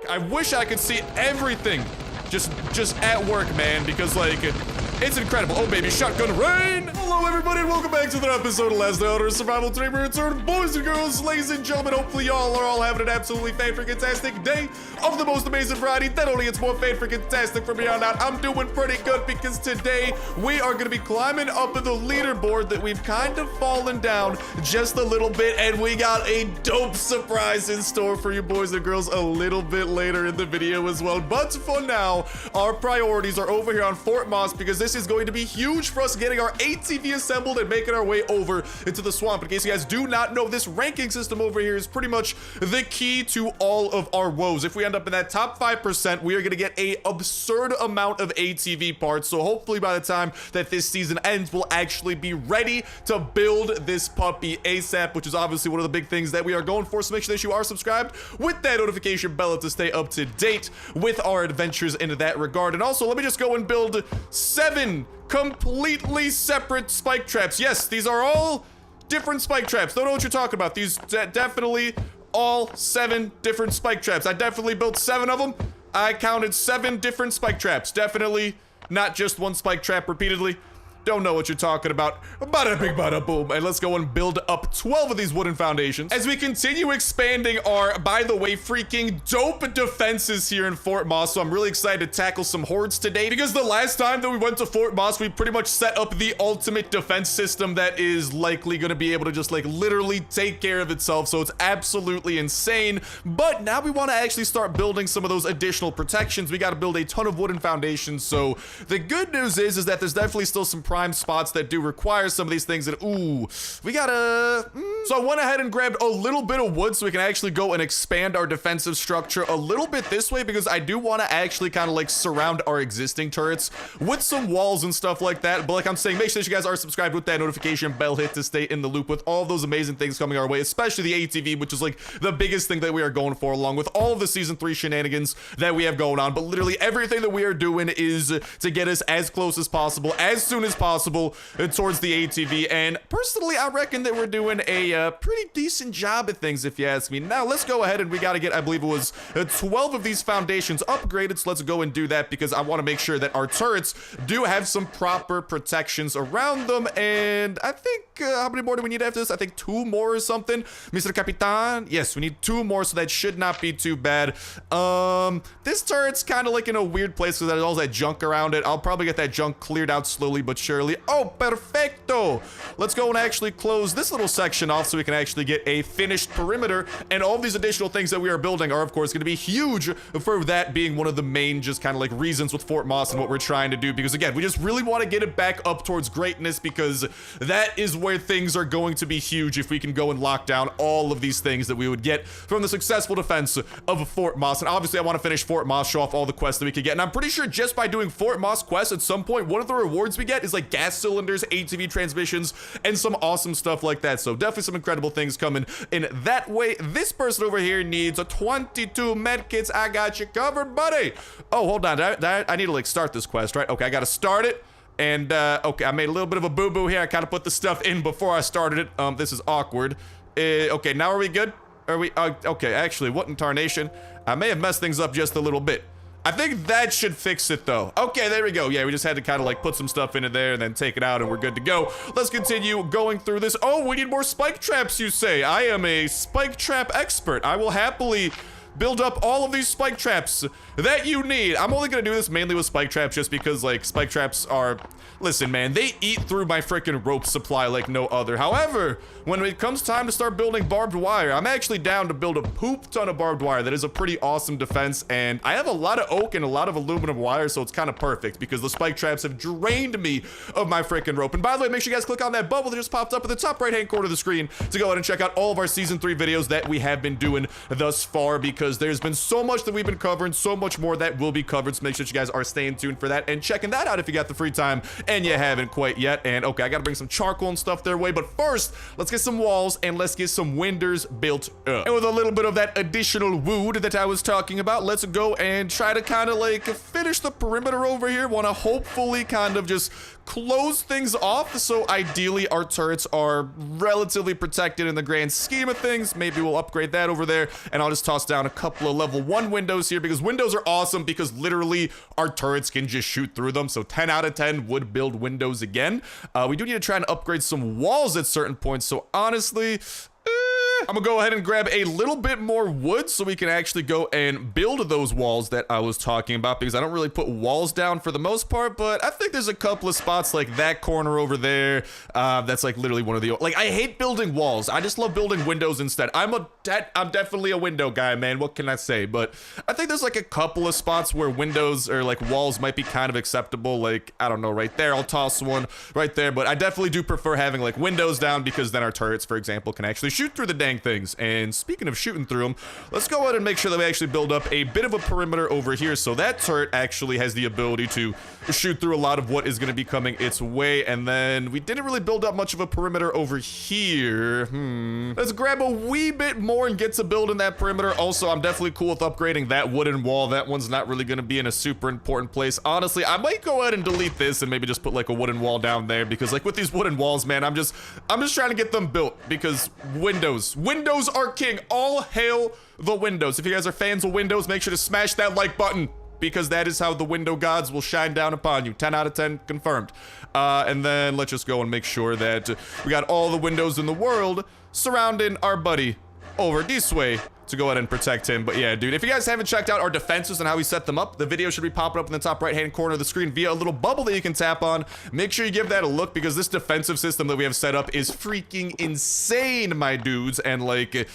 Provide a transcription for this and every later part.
I wish I could see everything just at work, man, because, like, it's incredible. Oh, baby, shotgun rain! Hello, everybody, and welcome back to another episode of Last Day Survival Today. We return, boys and girls, ladies and gentlemen. Hopefully, y'all are all having an absolutely fan-freaking-tastic day of the most amazing variety that only gets more fan-freaking-tastic from here on out. I'm doing pretty good because today we are going to be climbing up in the leaderboard that we've kind of fallen down just a little bit, and we got a dope surprise in store for you, boys and girls, a little bit later in the video as well. But for now, our priorities are over here on Fort Moss because this is going to be huge for us getting our ATV assembled and making our way over into the swamp. In case you guys do not know, this ranking system over here is pretty much the key to all of our woes. If we end up in that top 5%, we are going to get a absurd amount of ATV parts. So hopefully by the time that this season ends, we'll actually be ready to build this puppy ASAP, which is obviously one of the big things that we are going for. So make sure that you are subscribed with that notification bell to stay up to date with our adventures in that regard. And also, let me just go and build 7 completely separate spike traps. Yes, these are all different spike traps. Don't know what you're talking about. These definitely all 7 different spike traps. I definitely built 7 of them. I counted 7 different spike traps. Definitely not just one spike trap repeatedly. Don't know what you're talking about. Bada bing, bada boom. And let's go and build up 12 of these wooden foundations as we continue expanding our, by the way, freaking dope defenses here in Fort Moss. So I'm really excited to tackle some hordes today because the last time that we went to Fort Moss, we pretty much set up the ultimate defense system that is likely going to be able to just like literally take care of itself. So it's absolutely insane. But now we want to actually start building some of those additional protections. We got to build a ton of wooden foundations. So the good news is that there's definitely still some prime spots that do require some of these things, and ooh, we gotta so I went ahead and grabbed a little bit of wood so we can actually go and expand our defensive structure a little bit this way, because I do want to actually kind of like surround our existing turrets with some walls and stuff like that. But like I'm saying, make sure that you guys are subscribed with that notification bell hit to stay in the loop with all of those amazing things coming our way, especially the ATV, which is like the biggest thing that we are going for, along with all of the season 3 shenanigans that we have going on. But literally everything that we are doing is to get us as close as possible, as soon as possible, towards the ATV. And personally, I reckon that we're doing a pretty decent job at things, if you ask me. Now let's go ahead and we got to get, I believe it was 12 of these foundations upgraded. So let's go and do that because I want to make sure that our turrets do have some proper protections around them. And I think how many more do we need after this? I think 2 more or something, Mr. Capitan. Yes, we need 2 more, so that should not be too bad. This turret's kind of like in a weird place because there's all that junk around it. I'll probably get that junk cleared out slowly but surely. Oh, perfecto. Let's go and actually close this little section off so we can actually get a finished perimeter. And all of these additional things that we are building are, of course, going to be huge for that being one of the main just kind of like reasons with Fort Moss and what we're trying to do. Because again, we just really want to get it back up towards greatness, because that is where things are going to be huge if we can go and lock down all of these things that we would get from the successful defense of Fort Moss. And obviously I want to finish Fort Moss, show off all the quests that we could get. And I'm pretty sure just by doing Fort Moss quests at some point, one of the rewards we get is like gas cylinders, ATV transmissions, and some awesome stuff like that. So definitely some incredible things coming in that way. This person over here needs a 22 medkits. I got you covered, buddy. Oh, hold on. I need to like start this quest, right? Okay, I got to start it. And okay, I made a little bit of a boo-boo here. I kind of put the stuff in before I started it. This is awkward. Okay, now are we good? Are we? Okay, actually, what in tarnation? I may have messed things up just a little bit. I think that should fix it though. Okay, there we go. Yeah, we just had to kind of like put some stuff into there and then take it out and we're good to go. Let's continue going through this. Oh, we need more spike traps, you say? I am a spike trap expert. I will happily build up all of these spike traps that you need. I'm only gonna do this mainly with spike traps just because like spike traps are, listen man, they eat through my freaking rope supply like no other. However, when it comes time to start building barbed wire, I'm actually down to build a poop ton of barbed wire. That is a pretty awesome defense, and I have a lot of oak and a lot of aluminum wire, so it's kind of perfect because the spike traps have drained me of my freaking rope. And by the way, make sure you guys click on that bubble that just popped up at the top right hand corner of the screen to go ahead and check out all of our season 3 videos that we have been doing thus far, because there's been so much that we've been covering, so much more that will be covered. So make sure that you guys are staying tuned for that and checking that out if you got the free time and you haven't quite yet. And okay, I gotta bring some charcoal and stuff their way, but first let's get some walls and let's get some windows built up. And with a little bit of that additional wood that I was talking about, let's go and try to kind of like finish the perimeter over here. Want to hopefully kind of just close things off, so ideally our turrets are relatively protected in the grand scheme of things. Maybe we'll upgrade that over there, and I'll just toss down a couple of level 1 windows here, because windows are awesome because literally our turrets can just shoot through them. So 10 out of 10 would build windows again. We do need to try and upgrade some walls at certain points, so honestly, I'm gonna go ahead and grab a little bit more wood so we can actually go and build those walls that I was talking about, because I don't really put walls down for the most part, but I think there's a couple of spots like that corner over there. That's like literally one of the, like, I hate building walls. I just love building windows instead. I'm definitely a window guy, man. What can I say? But I think there's like a couple of spots where windows or like walls might be kind of acceptable. Like, I don't know, right there. I'll toss one right there, but I definitely do prefer having like windows down, because then our turrets, for example, can actually shoot through the dang things. And speaking of shooting through them, let's go ahead and make sure that we actually build up a bit of a perimeter over here, so that turret actually has the ability to shoot through a lot of what is going to be coming its way. And then we didn't really build up much of a perimeter over here. Let's grab a wee bit more and get to building that perimeter. Also, I'm definitely cool with upgrading that wooden wall. That one's not really going to be in a super important place. Honestly, I might go ahead and delete this and maybe just put like a wooden wall down there, because like with these wooden walls, man, I'm just trying to get them built, because windows are king. All hail the windows. If you guys are fans of windows, make sure to smash that like button, because that is how the window gods will shine down upon you. 10 out of 10 confirmed. And then let's just go and make sure that we got all the windows in the world surrounding our buddy over this way to go ahead and protect him. But yeah, dude, if you guys haven't checked out our defenses and how we set them up, the video should be popping up in the top right hand corner of the screen via a little bubble that you can tap on. Make sure you give that a look, because this defensive system that we have set up is freaking insane, my dudes. And like, dude,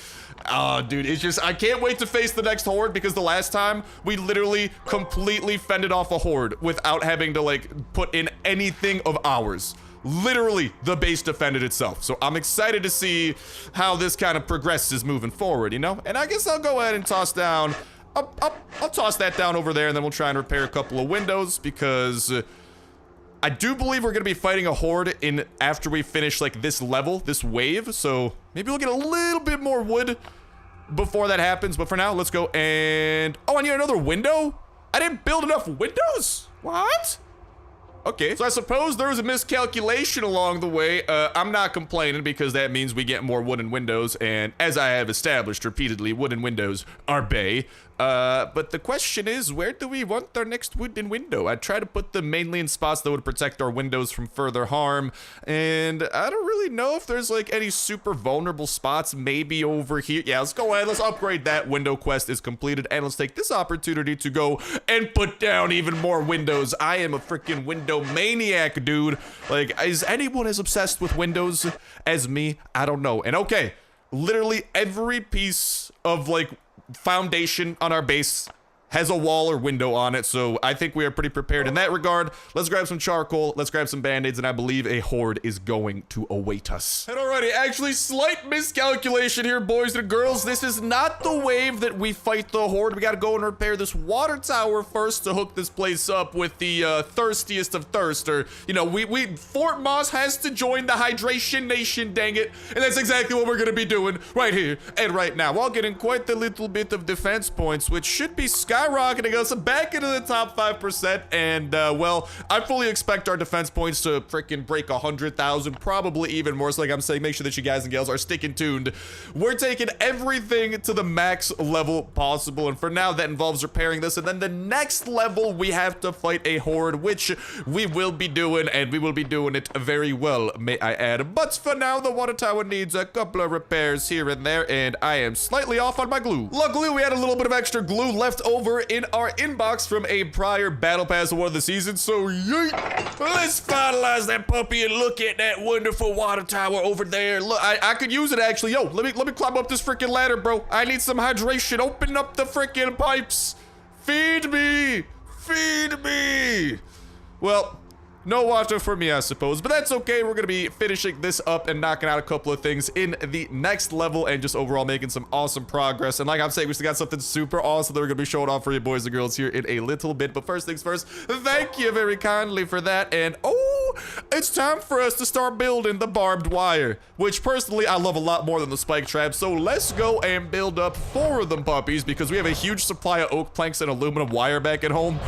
it's just, I can't wait to face the next horde, because the last time we literally completely fended off a horde without having to like put in anything of ours. Literally, the base defended itself. So I'm excited to see how this kind of progresses moving forward, you know? And I guess I'll go ahead and toss down, I'll toss that down over there, and then we'll try and repair a couple of windows, because I do believe we're gonna be fighting a horde in after we finish like this level, this wave. So maybe we'll get a little bit more wood before that happens. But for now, let's go and, oh, I need another window? I didn't build enough windows? What? Okay, so I suppose there was a miscalculation along the way. I'm not complaining, because that means we get more wooden windows, and as I have established repeatedly, wooden windows are bae. But the question is, where do we want our next wooden window? I try to put them mainly in spots that would protect our windows from further harm, and I don't really know if there's like any super vulnerable spots. Maybe over here. Yeah, let's go ahead, let's upgrade that. Window quest is completed, and let's take this opportunity to go and put down even more windows. I am a freaking window maniac, dude. Like, is anyone as obsessed with windows as me? I don't know. And okay, literally every piece of like foundation on our base has a wall or window on it, so I think we are pretty prepared in that regard. Let's grab some charcoal, let's grab some band-aids, and I believe a horde is going to await us. And alrighty, actually, slight miscalculation here, boys and girls. This is not the wave that we fight the horde. We gotta go and repair this water tower first to hook this place up with the thirstiest of thirst, or, you know, Fort Moss has to join the hydration nation, dang it. And that's exactly what we're gonna be doing right here and right now, while getting quite a little bit of defense points, which should be skyrocketing us back into the top 5%. And well, I fully expect our defense points to freaking break 100,000, probably even more. So like I'm saying, make sure that you guys and gals are sticking tuned. We're taking everything to the max level possible, and for now that involves repairing this, and then the next level we have to fight a horde, which we will be doing, and we will be doing it very well, may I add. But for now, the water tower needs a couple of repairs here and there, and I am slightly off on my glue. Luckily, we had a little bit of extra glue left over in our inbox from a prior battle pass of one of the seasons, so yeet. Let's finalize that puppy and look at that wonderful water tower over there. Look, I could use it actually. Yo, let me climb up this freaking ladder, bro. I need some hydration. Open up the freaking pipes. Feed me. Feed me. Well, no water for me, I suppose, but that's okay. We're gonna be finishing this up and knocking out a couple of things in the next level, and just overall making some awesome progress. And like I'm saying, we still got something super awesome that we're gonna be showing off for you boys and girls here in a little bit. But first things first, thank you very kindly for that. And oh, it's time for us to start building the barbed wire, which personally I love a lot more than the spike trap. So let's go and build up 4 of them puppies, because we have a huge supply of oak planks and aluminum wire back at home.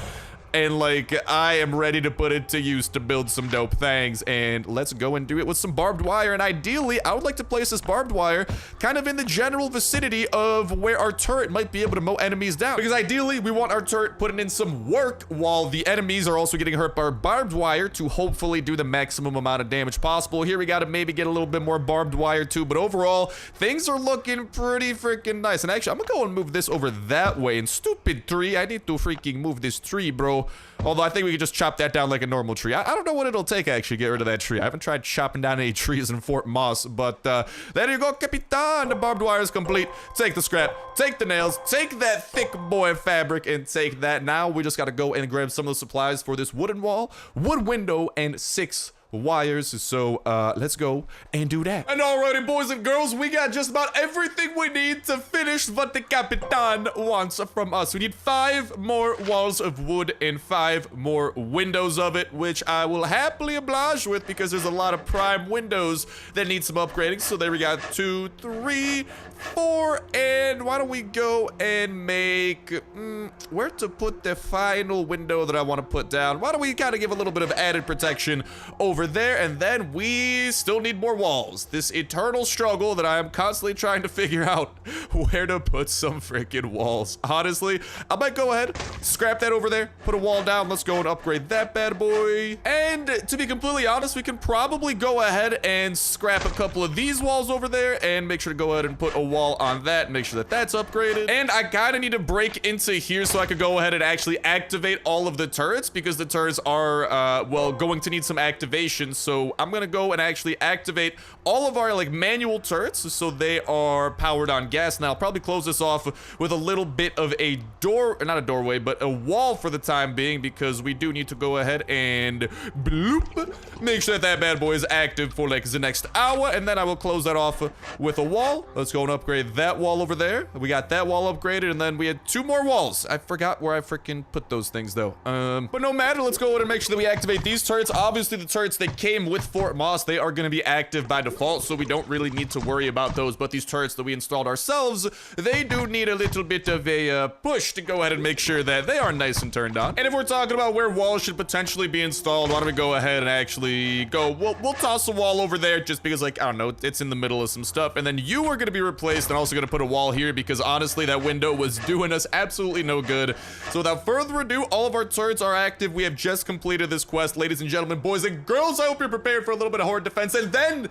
and like I am ready to put it to use to build some dope things. And let's go and do it with some barbed wire. And ideally, I would like to place this barbed wire kind of in the general vicinity of where our turret might be able to mow enemies down, because ideally we want our turret putting in some work while the enemies are also getting hurt by our barbed wire to hopefully do the maximum amount of damage possible. Here we got to maybe get a little bit more barbed wire too, but overall things are looking pretty freaking nice. And actually, I'm gonna go and move this over that way. And stupid tree, I need to freaking move this tree, bro. Although I think we could just chop that down like a normal tree. I don't know what it'll take actually to get rid of that tree. I haven't tried chopping down any trees in Fort Moss, but there you go, Capitan. The barbed wire is complete. Take the scrap, take the nails, take that thick boy fabric, and take that. Now we just gotta go and grab some of the supplies for this wooden wall, wood window, and 6 wires. So let's go and do that. And alrighty, boys and girls, we got just about everything we need to finish what the Capitan wants from us. We need 5 more walls of wood and 5 more windows of it, which I will happily oblige with because there's a lot of prime windows that need some upgrading. So there we got 2, 3, 4, and why don't we go and make where to put the final window that I want to put down? Why don't we kind of give a little bit of added protection over there, and then we still need more walls. This eternal struggle that I am constantly trying to figure out where to put some freaking walls. Honestly, I might go ahead, scrap that over there, put a wall down. Let's go and upgrade that bad boy. And to be completely honest, we can probably go ahead and scrap a couple of these walls over there and make sure to go ahead and put a wall on that and make sure that that's upgraded. And I kind of need to break into here so I could go ahead and actually activate all of the turrets, because the turrets are well, going to need some activation. So I'm gonna go and actually activate all of our like manual turrets so they are powered on gas. Now I'll probably close this off with a little bit of a door, not a doorway, but a wall for the time being, because we do need to go ahead and bloop, make sure that that bad boy is active for like the next hour, and then I will close that off with a wall. Let's go and upgrade that wall over there. We got that wall upgraded, and then we had 2 more walls. I forgot where I freaking put those things though. But no matter, let's go ahead and make sure that we activate these turrets. Obviously the turrets that came with Fort Moss, they are going to be active by default, so we don't really need to worry about those. But these turrets that we installed ourselves, they do need a little bit of a push to go ahead and make sure that they are nice and turned on. And if we're talking about where walls should potentially be installed, why don't we go ahead and actually go, we'll toss a wall over there just because, like, I don't know, it's in the middle of some stuff. And then you are going to be replaced, and also going to put a wall here because honestly that window was doing us absolutely no good. So without further ado, all of our turrets are active. We have just completed this quest, ladies and gentlemen, boys and girls. I hope you're prepared for a little bit of horde defense, and then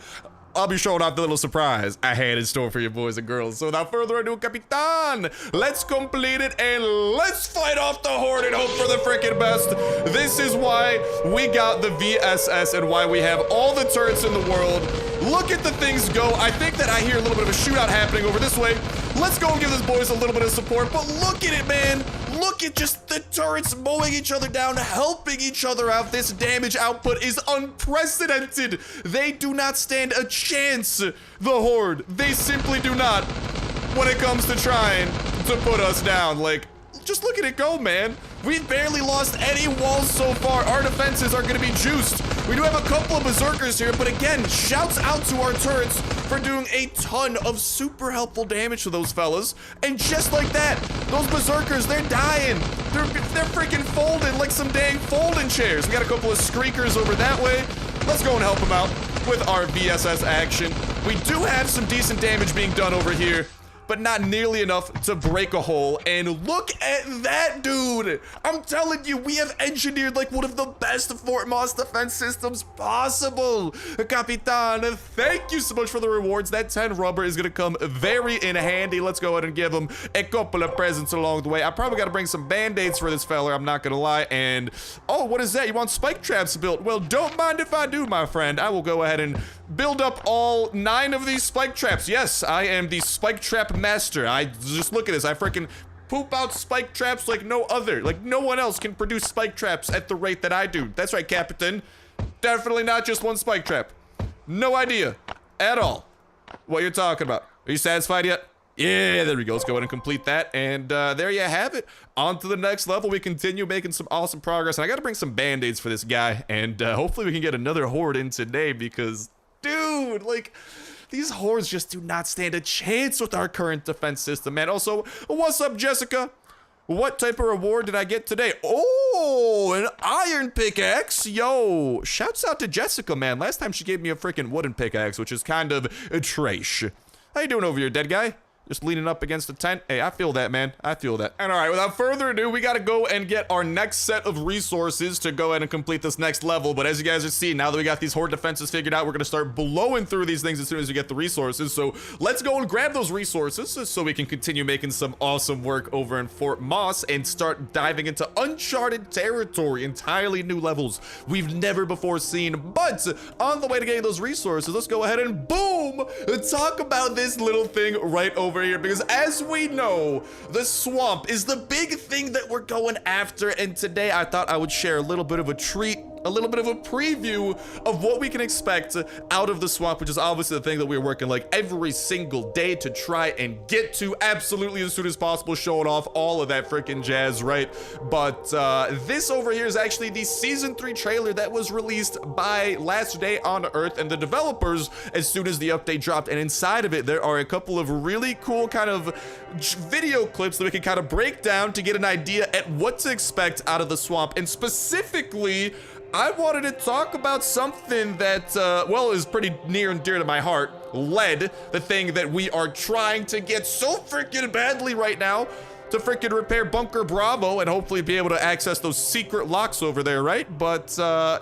I'll be showing off the little surprise I had in store for you boys and girls. So without further ado, Capitan, let's complete it and let's fight off the horde and hope for the freaking best. This is why we got the VSS and why we have all the turrets in the world. Look at the things go. I think that I hear a little bit of a shootout happening over this way. Let's go and give this boys a little bit of support, but look at it, man. Look at just the turrets mowing each other down, helping each other out. This damage output is unprecedented. They do not stand a chance, the horde. They simply do not when it comes to trying to put us down. Like, just look at it go, man. We've barely lost any walls so far. Our defenses are going to be juiced. We do have a couple of berserkers here, but again, shouts out to our turrets for doing a ton of super helpful damage to those fellas. And just like that, those berserkers, they're dying. They're freaking folding like some dang folding chairs. We got a couple of screakers over that way. Let's go and help them out with our VSS action. We do have some decent damage being done over here, but not nearly enough to break a hole. And look at that, dude. I'm telling you, we have engineered like one of the best Fort Moss defense systems possible. Capitan, thank you so much for the rewards. That 10 rubber is gonna come very in handy. Let's go ahead and give him a couple of presents along the way. I probably gotta bring some band-aids for this fella, I'm not gonna lie. And, oh, what is that? You want spike traps built? Well, don't mind if I do, my friend. I will go ahead and build up all 9 of these spike traps. Yes, I am the spike trap master. I just look at this. I freaking poop out spike traps like no other. Like no one else can produce spike traps at the rate that I do. That's right, Captain. Definitely not just one spike trap. No idea at all what you're talking about. Are you satisfied yet? Yeah, there we go. Let's go ahead and complete that. And there you have it. On to the next level. We continue making some awesome progress. And I got to bring some band-aids for this guy. And hopefully we can get another horde in today because, dude, like, these hordes just do not stand a chance with our current defense system, man. Also, what's up, Jessica? What type of reward did I get today? Oh, Oh, an iron pickaxe. Yo, shouts out to Jessica, man. Last time she gave me a freaking wooden pickaxe, which is kind of a trash. How you doing over here, dead guy? Just leaning up against the tent. Hey, I feel that, man. I feel that. And all right, without further ado, we got to go and get our next set of resources to go ahead and complete this next level. But as you guys are seeing, now that we got these horde defenses figured out, we're going to start blowing through these things as soon as we get the resources. So let's go and grab those resources so we can continue making some awesome work over in Fort Moss and start diving into uncharted territory, entirely new levels we've never before seen. But on the way to getting those resources, let's go ahead and boom, talk about this little thing right over here, because as we know, the swamp is the big thing that we're going after, and today I thought I would share a little bit of a treat, a little bit of a preview of what we can expect out of the swamp, which is obviously the thing that we're working like every single day to try and get to absolutely as soon as possible, showing off all of that freaking jazz, right? But this over here is actually the season 3 trailer that was released by Last Day on Earth and the developers as soon as the update dropped, and inside of it there are a couple of really cool kind of video clips that we can kind of break down to get an idea at what to expect out of the swamp. And specifically, I wanted to talk about something that, well, is pretty near and dear to my heart. Lead, the thing that we are trying to get so freaking badly right now to freaking repair Bunker Bravo and hopefully be able to access those secret locks over there, right? But,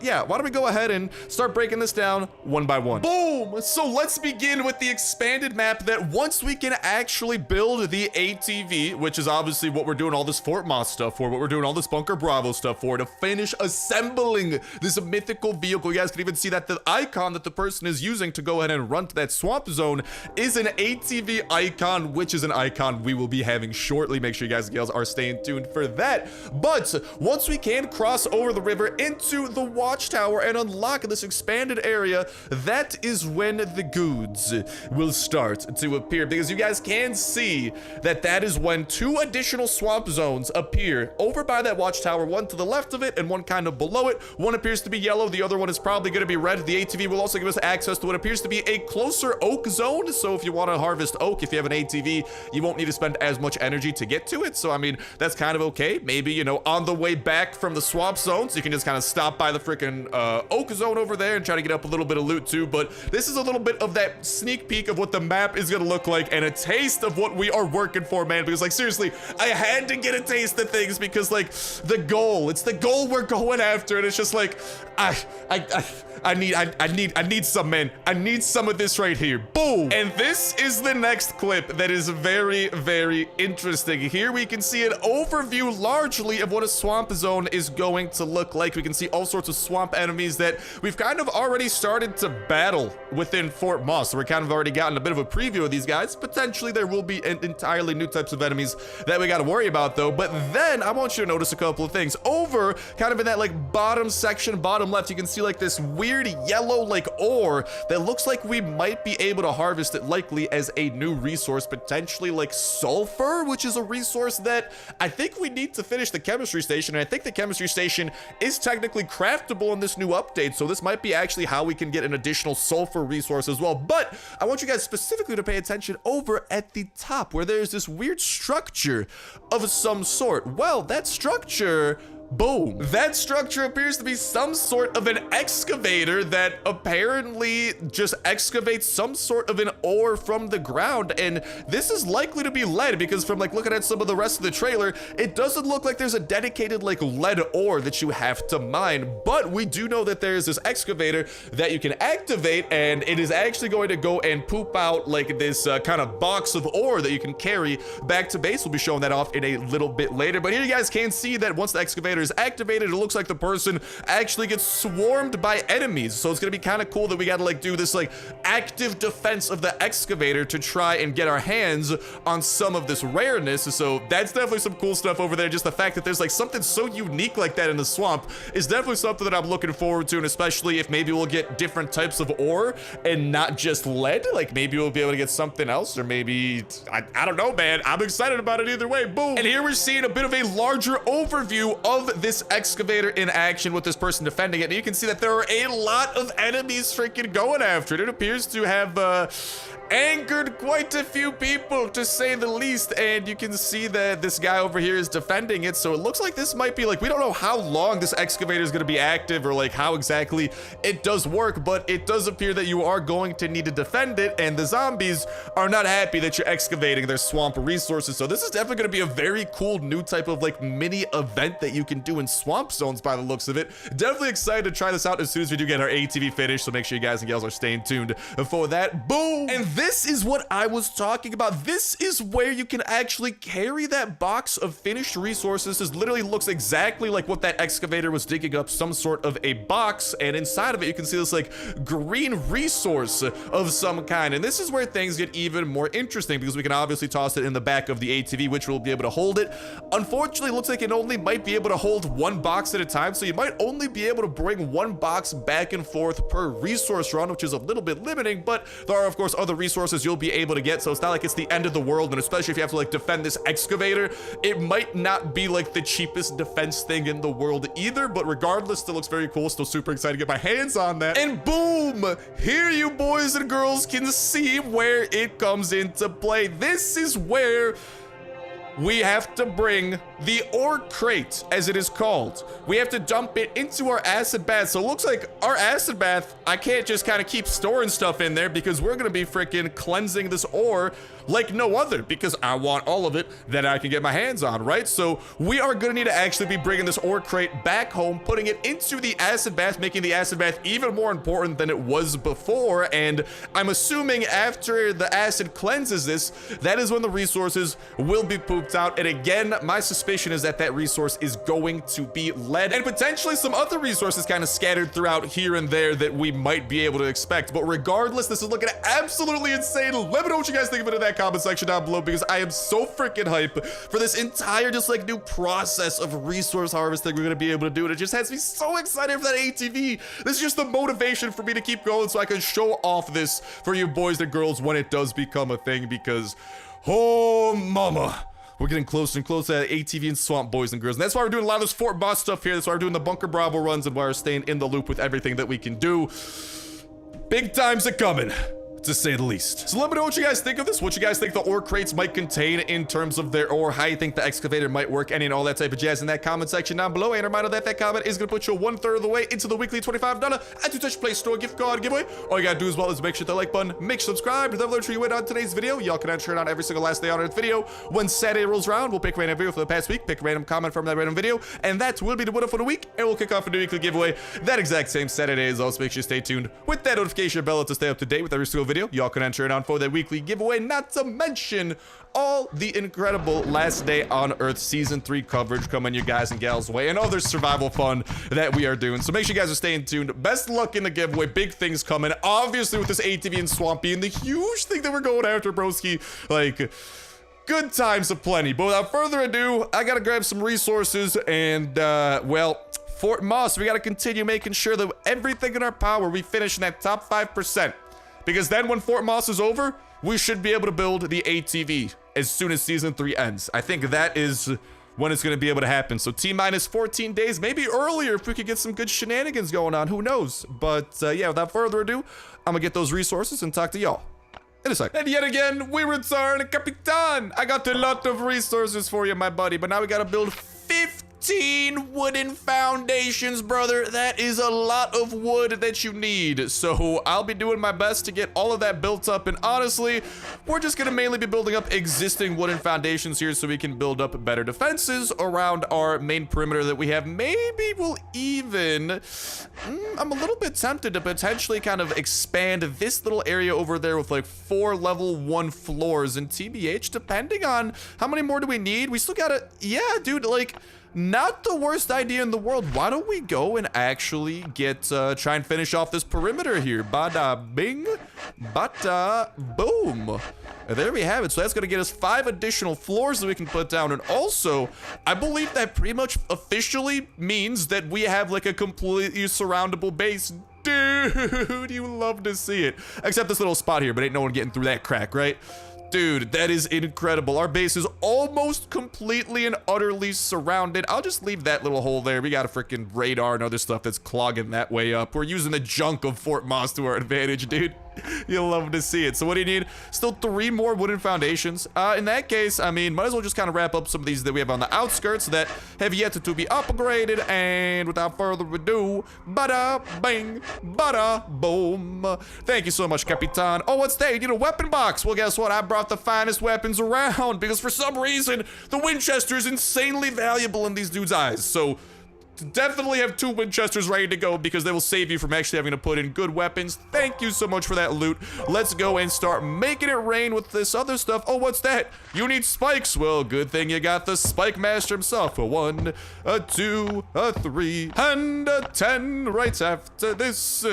yeah, why don't we go ahead and start breaking this down one by one. Boom! So let's begin with the expanded map that once we can actually build the ATV, which is obviously what we're doing all this Fort Moss stuff for, what we're doing all this Bunker Bravo stuff for, to finish assembling this mythical vehicle. You guys can even see that the icon that the person is using to go ahead and run to that swamp zone is an ATV icon, which is an icon we will be having shortly. Make sure you guys and gals are staying tuned for that. But once we can cross over the river into the watchtower and unlock this expanded area, that is when the goods will start to appear, because you guys can see that that is when 2 additional swamp zones appear over by that watchtower, one to the left of it and one kind of below it. One appears to be yellow, the other one is probably going to be red. The ATV will also give us access to what appears to be a closer oak zone, so if you want to harvest oak, if you have an ATV, you won't need to spend as much energy to get to it. So I mean, that's kind of okay. Maybe, you know, on the way back from the swamp zone, so you can just kind of stop by the freaking oak zone over there and try to get up a little bit of loot too. But this is a little bit of that sneak peek of what the map is gonna look like and a taste of what we are working for, man, because like seriously, I had to get a taste of things, because like the goal, it's the goal we're going after, and it's just like I need some, man. I need some of this right here. Boom. And this is the next clip that is very, very interesting. Here we can see an overview largely of what a swamp zone is going to look like. We can see all sorts of swamp enemies that we've kind of already started to battle within Fort Moss. So we're kind of already gotten a bit of a preview of these guys. Potentially there will be entirely new types of enemies that we got to worry about though. But then I want you to notice a couple of things. Over kind of in that like bottom section, bottom left, you can see like this weird yellow like ore that looks like we might be able to harvest it, likely as a new resource, potentially like sulfur, which is a resource that I think we need to finish the chemistry station, and I think the chemistry station is technically craftable in this new update, so this might be actually how we can get an additional sulfur resource as well. But I want you guys specifically to pay attention over at the top where there's this weird structure of some sort. Well, that structure, boom, that structure appears to be some sort of an excavator that apparently just excavates some sort of an ore from the ground, and this is likely to be lead, because from like looking at some of the rest of the trailer, it doesn't look like there's a dedicated like lead ore that you have to mine. But we do know that there's this excavator that you can activate, and it is actually going to go and poop out like this kind of box of ore that you can carry back to base. We'll be showing that off in a little bit later, but here you guys can see that once the excavator is activated, it looks like the person actually gets swarmed by enemies. So it's gonna be kind of cool that we gotta like do this like active defense of the excavator to try and get our hands on some of this rareness. So that's definitely some cool stuff over there. Just the fact that there's like something so unique like that in the swamp is definitely something that I'm looking forward to, and especially if maybe we'll get different types of ore and not just lead. Like maybe we'll be able to get something else, or maybe I don't know, man. I'm excited about it either way. Boom. And here we're seeing a bit of a larger overview of this excavator in action with this person defending it, and you can see that there are a lot of enemies freaking going after it. It appears to have angered quite a few people, to say the least, and you can see that this guy over here is defending it, so it looks like this might be like, we don't know how long this excavator is going to be active or like how exactly it does work, but it does appear that you are going to need to defend it, and the zombies are not happy that you're excavating their swamp resources. So this is definitely going to be a very cool new type of like mini event that you can do in swamp zones by the looks of it. Definitely excited to try this out as soon as we do get our ATV finished, so make sure you guys and gals are staying tuned for that. Boom! And this is what I was talking about. This is where you can actually carry that box of finished resources. This literally looks exactly like what that excavator was digging up, some sort of a box, and inside of it you can see this like green resource of some kind. And this is where things get even more interesting, because we can obviously toss it in the back of the ATV, which will be able to hold it. Unfortunately, it looks like it only might be able to hold one box at a time, so you might only be able to bring one box back and forth per resource run, which is a little bit limiting, but there are of course other resources you'll be able to get, so it's not like it's the end of the world. And especially if you have to like defend this excavator, it might not be like the cheapest defense thing in the world either, but regardless, still looks very cool. Still super excited to get my hands on that. And boom, here you boys and girls can see where it comes into play. This is where we have to bring the ore crate, as it is called. We have to dump it into our acid bath. So it looks like our acid bath, I can't just kind of keep storing stuff in there, because we're gonna be freaking cleansing this ore like no other, because I want all of it that I can get my hands on, right? So we are gonna need to actually be bringing this ore crate back home, putting it into the acid bath, making the acid bath even more important than it was before. And I'm assuming after the acid cleanses this, that is when the resources will be pooped out. And again, my suspicion is that that resource is going to be lead, and potentially some other resources kind of scattered throughout here and there that we might be able to expect. But regardless, this is looking absolutely insane. Let me know what you guys think of it in that comment section down below, because I am so freaking hype for this entire just like new process of resource harvesting we're gonna be able to do. And it just has me so excited for that ATV. This is just the motivation for me to keep going, so I can show off this for you boys and girls when it does become a thing, because oh mama, we're getting closer and closer to ATV and swamp, boys and girls. And that's why we're doing a lot of this Fort Boss stuff here. That's why we're doing the Bunker Bravo runs, and why we're staying in the loop with everything that we can do. Big times are coming, to say the least. So let me know what you guys think of this, what you guys think the ore crates might contain in terms of their ore, how you think the excavator might work, any and all that type of jazz in that comment section down below. And a reminder that that comment is going to put you 1/3 of the way into the weekly $25 Add to Touch Play Store gift card giveaway. All you gotta do as well is make sure the like button, make sure to subscribe, and then you win on today's video. Y'all can enter it on every single last day on this video. When Saturday rolls around, we'll pick a random video for the past week, pick a random comment from that random video, and that will be the winner for the week, and we'll kick off a new weekly giveaway that exact same Saturday as well. So make sure you stay tuned with that notification bell to stay up to date with every single video. Y'all can enter it on for that weekly giveaway, not to mention all the incredible Last Day on Earth Season 3 coverage coming you guys and gals way, and other survival fun that we are doing. So make sure you guys are staying tuned. Best luck in the giveaway. Big things coming, obviously, with this ATV and Swampy and the huge thing that we're going after, broski. Like, good times aplenty. But without further ado, I gotta grab some resources, and well, Fort Moss, we gotta continue making sure that everything in our power, we finish in that top 5%. Because then when Fort Moss is over, we should be able to build the ATV as soon as Season 3 ends. I think that is when it's going to be able to happen. So T-minus 14 days, maybe earlier if we could get some good shenanigans going on. Who knows? But yeah, without further ado, I'm going to get those resources and talk to y'all in a sec. And yet again, we return, Capitan. I got a lot of resources for you, my buddy. But now we got to build 15 wooden foundations, brother. That is a lot of wood that you need. So I'll be doing my best to get all of that built up. And honestly, we're just gonna mainly be building up existing wooden foundations here so we can build up better defenses around our main perimeter that we have. Maybe we'll even, I'm a little bit tempted to potentially kind of expand this little area over there with like 4 level 1 floors. And TBH, depending on how many more do we need, we still gotta, yeah, dude, like, not the worst idea in the world. Why don't we go and actually get, try and finish off this perimeter here. Bada bing, bada boom. And there we have it. So that's going to get us 5 additional floors that we can put down. And also, I believe that pretty much officially means that we have like a completely surroundable base. Dude, you love to see it. Except this little spot here, but ain't no one getting through that crack, right? Dude, that is incredible. Our base is almost completely and utterly surrounded. I'll just leave that little hole there. We got a freaking radar and other stuff that's clogging that way up. We're using the junk of Fort Moss to our advantage, dude. You'll love to see it. So what do you need? Still 3 more wooden foundations. In that case, I mean, might as well just kind of wrap up some of these that we have on the outskirts that have yet to be upgraded. And without further ado, bada bing, bada boom. Thank you so much, Capitan. Oh, what's that? You need a weapon box. Well, guess what? I brought the finest weapons around because for some reason, the Winchester is insanely valuable in these dudes' eyes. So definitely have 2 Winchesters ready to go because they will save you from actually having to put in good weapons. Thank you so much for that loot. Let's go and start making it rain with this other stuff. Oh, what's that? You need spikes. Well, good thing you got the Spike Master himself. A 1, a 2, a 3, and a 10 right after this.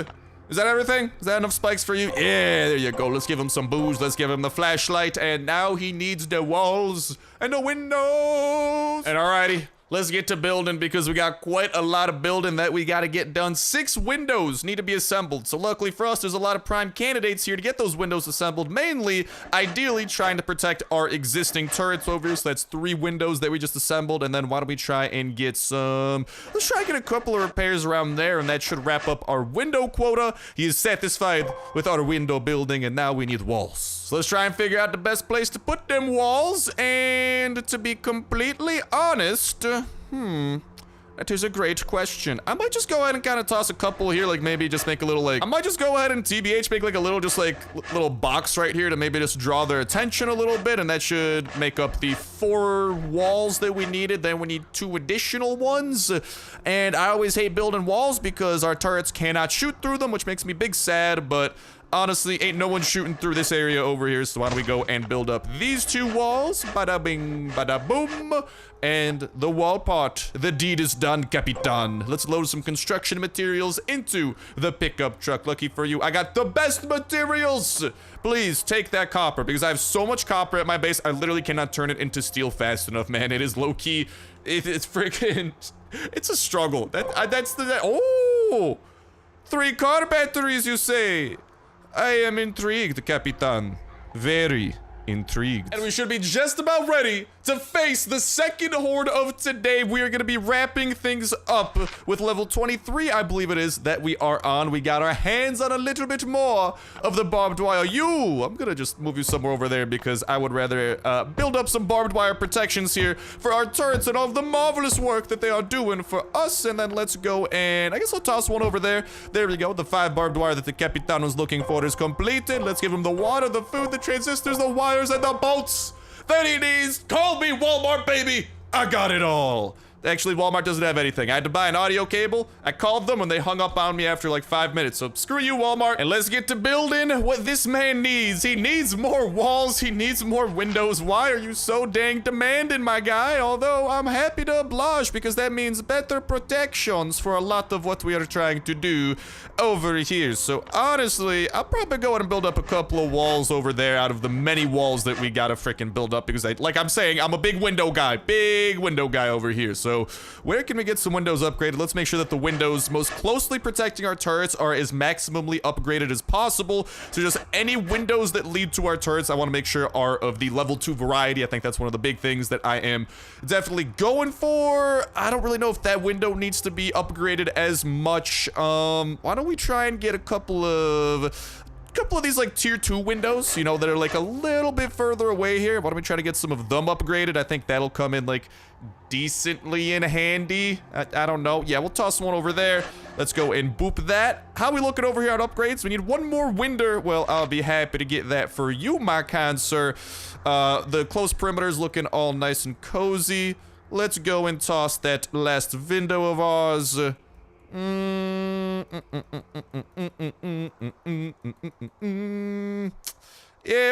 Is that everything? Is that enough spikes for you? Yeah, there you go. Let's give him some booze. Let's give him the flashlight. And now he needs the walls and the windows. And alrighty. Let's get to building because we got quite a lot of building that we got to get done. 6 windows need to be assembled. So luckily for us, there's a lot of prime candidates here to get those windows assembled. Mainly, ideally, trying to protect our existing turrets over here. So that's 3 windows that we just assembled. And then why don't we try and get some... Let's try and get a couple of repairs around there. And that should wrap up our window quota. He is satisfied with our window building. And now we need walls. So let's try and figure out the best place to put them walls. And to be completely honest... that is a great question. I might just go ahead and kind of toss a couple here, like maybe just make a little like, I might just go ahead and TBH make like a little just like little box right here to maybe just draw their attention a little bit, and that should make up the 4 walls that we needed. Then we need 2 additional ones, and I always hate building walls because our turrets cannot shoot through them, which makes me big sad, but honestly, ain't no one shooting through this area over here, so why don't we go and build up these 2 walls? Bada bing, bada boom. And the wall part. The deed is done, Capitan. Let's load some construction materials into the pickup truck. Lucky for you, I got the best materials. Please take that copper because I have so much copper at my base. I literally cannot turn it into steel fast enough, man. It is low-key. It's freaking... It's a struggle. That's the... Oh! 3 car batteries, you say? I am intrigued, Capitan. Very intrigued. And we should be just about ready to face the second horde of today. We are going to be wrapping things up with level 23, I believe it is, that we are on. We got our hands on a little bit more of the barbed wire. I'm going to just move you somewhere over there because I would rather build up some barbed wire protections here for our turrets and all of the marvelous work that they are doing for us. And then let's go and I guess I'll toss one over there. There we go. The 5 barbed wire that the Capitan was looking for is completed. Let's give him the water, the food, the transistors, the wires, and the bolts that he needs. Call me Walmart, baby. I got it all. Actually, Walmart doesn't have anything. I had to buy an audio cable. I called them and they hung up on me after like 5 minutes. So screw you, Walmart. And let's get to building what this man needs. He needs more walls. He needs more windows. Why are you so dang demanding, my guy? Although I'm happy to oblige because that means better protections for a lot of what we are trying to do over here. So honestly, I'll probably go ahead and build up a couple of walls over there out of the many walls that we gotta freaking build up because like I'm saying, I'm a big window guy over here. So where can we get some windows upgraded? Let's make sure that the windows most closely protecting our turrets are as maximally upgraded as possible. So just any windows that lead to our turrets, I want to make sure are of the level 2 variety. I think that's one of the big things that I am definitely going for. I don't really know if that window needs to be upgraded as much. Why don't we try and get a couple of these like tier 2 windows, you know, that are like a little bit further away here. Why don't we try to get some of them upgraded? I think that'll come in like decently in handy. I don't know. Yeah, we'll toss one over there. Let's go and boop that. How are we looking over here on upgrades? We need 1 more window. Well, I'll be happy to get that for you, my kind sir. The close perimeter is looking all nice and cozy. Let's go and toss that last window of ours. Yeah,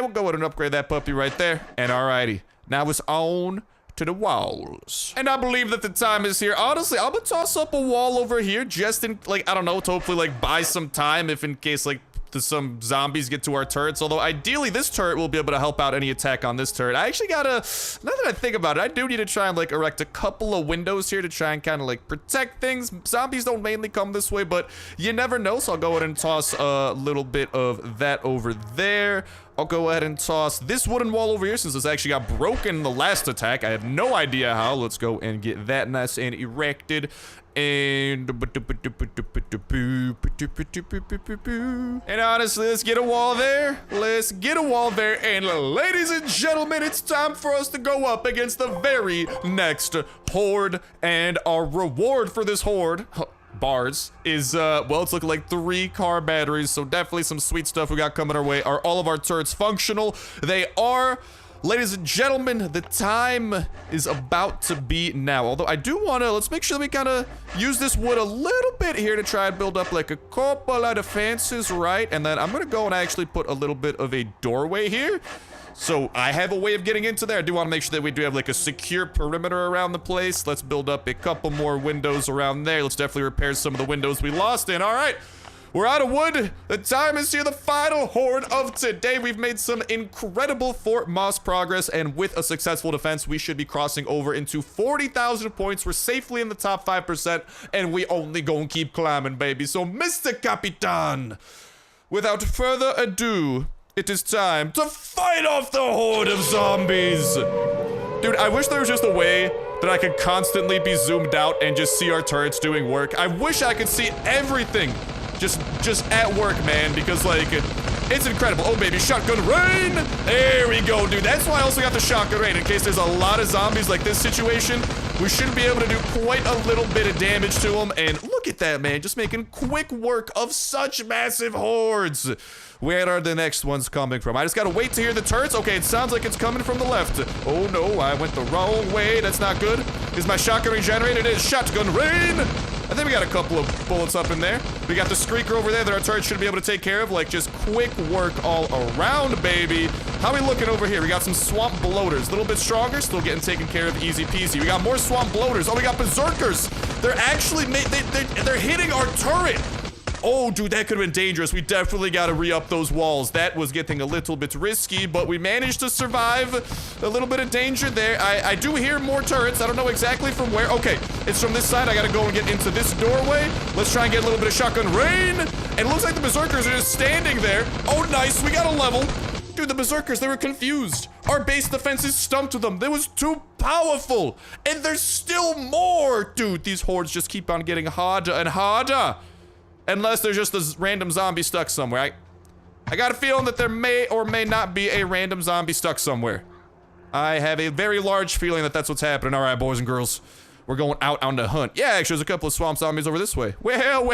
we'll go ahead and upgrade that puppy right there. And alrighty, now it's on to the walls. And I believe that the time is here. Honestly, I'm gonna toss up a wall over here just in, like, I don't know, to hopefully, like, buy some time if in case, like, some zombies get to our turrets. Although, ideally, this turret will be able to help out any attack on this turret. I actually gotta, now that I think about it, I do need to try and, like, erect a couple of windows here to try and kind of, like, protect things. Zombies don't mainly come this way, but you never know, so I'll go ahead and toss a little bit of that over there. I'll go ahead and toss this wooden wall over here since this actually got broken in the last attack. I have no idea how. Let's go and get that nice and erected. And honestly, let's get a wall there. Let's get a wall there. And ladies and gentlemen, it's time for us to go up against the very next horde. And our reward for this horde, bars, is well, it's looking like 3 car batteries, so definitely some sweet stuff we got coming our way. Are all of our turrets functional? They are. Ladies and gentlemen, the time is about to be now. Although I do want to, let's make sure that we kind of use this wood a little bit here to try and build up like a couple of defenses, right? And then I'm going to go and actually put a little bit of a doorway here. So I have a way of getting into there. I do want to make sure that we do have like a secure perimeter around the place. Let's build up a couple more windows around there. Let's definitely repair some of the windows we lost in. All right. We're out of wood. The time is here. The final horde of today. We've made some incredible Fort Moss progress, and with a successful defense, we should be crossing over into 40,000 points. We're safely in the top 5%, and we only gonna keep climbing, baby. So, Mr. Capitan, without further ado, it is time to fight off the horde of zombies. Dude, I wish there was just a way that I could constantly be zoomed out and just see our turrets doing work. I wish I could see everything just at work, man, because like it's incredible. Oh baby, shotgun rain. There we go, dude. That's why I also got the shotgun rain, in case there's a lot of zombies like this situation. We should be able to do quite a little bit of damage to them. And look at that, man, just making quick work of such massive hordes. Where are the next ones coming from? I just gotta wait to hear the turrets. Okay, it sounds like it's coming from the left. Oh no, I went the wrong way. That's not good. Is my shotgun regenerated? It is shotgun rain. I think we got a couple of bullets up in there. We got the streaker over there that our turret should be able to take care of. Like, just quick work all around, baby. How are we looking over here? We got some swamp bloaters. A little bit stronger. Still getting taken care of easy peasy. We got more swamp bloaters. Oh, we got berserkers. They're actually, they're hitting our turret. Oh, dude, that could have been dangerous. We definitely got to re-up those walls. That was getting a little bit risky, but we managed to survive a little bit of danger there. I do hear more turrets. I don't know exactly from where. Okay, it's from this side. I got to go and get into this doorway. Let's try and get a little bit of shotgun rain. And it looks like the berserkers are just standing there. Oh, nice. We got a level. Dude, the berserkers, they were confused. Our base defenses stumped them. They was too powerful. And there's still more. Dude, these hordes just keep on getting harder and harder. Unless there's just a random zombie stuck somewhere. I got a feeling that there may or may not be a random zombie stuck somewhere. I have a very large feeling that that's what's happening. All right, boys and girls. We're going out on the hunt. Yeah, actually, there's a couple of swamp zombies over this way. Well,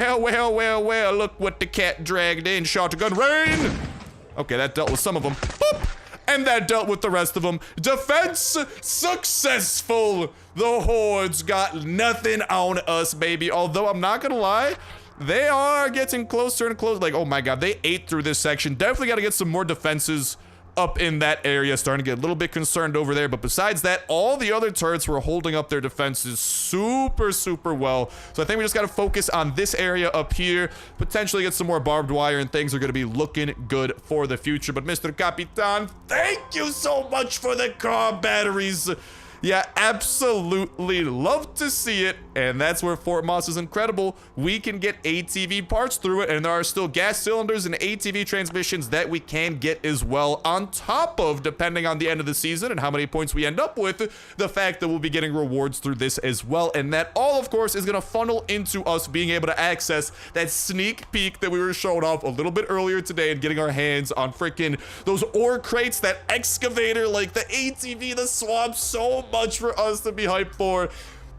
look what the cat dragged in. Shotgun rain. Okay, that dealt with some of them. Boop. And that dealt with the rest of them. Defense successful. The hordes got nothing on us, baby. Although, I'm not gonna lie, they are getting closer and closer. Like, oh my god, they ate through this section. Definitely got to get some more defenses up in that area. Starting to get a little bit concerned over there. But besides that, all the other turrets were holding up their defenses super, super well. So I think we just got to focus on this area up here. Potentially get some more barbed wire, and things are going to be looking good for the future. But Mr. Capitan, thank you so much for the car batteries. Yeah, absolutely love to see it. And that's where Fort Moss is incredible. We can get ATV parts through it, and there are still gas cylinders and ATV transmissions that we can get as well, on top of, depending on the end of the season and how many points we end up with, the fact that we'll be getting rewards through this as well. And that all, of course, is going to funnel into us being able to access that sneak peek that we were showing off a little bit earlier today, and getting our hands on freaking those ore crates, that excavator, like the ATV, the swamp. So much for us to be hyped for.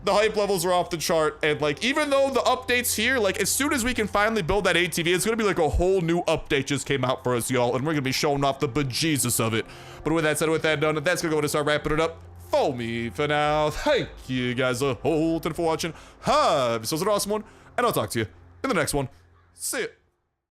The hype levels are off the chart, and like, even though the updates here, like, as soon as we can finally build that ATV, it's gonna be like a whole new update just came out for us, y'all, and we're gonna be showing off the bejesus of it. But with that said, with that done, that's gonna go to start wrapping it up for me for now. Thank you guys a whole ton for watching. This was an awesome one, and I'll talk to you in the next one. See ya.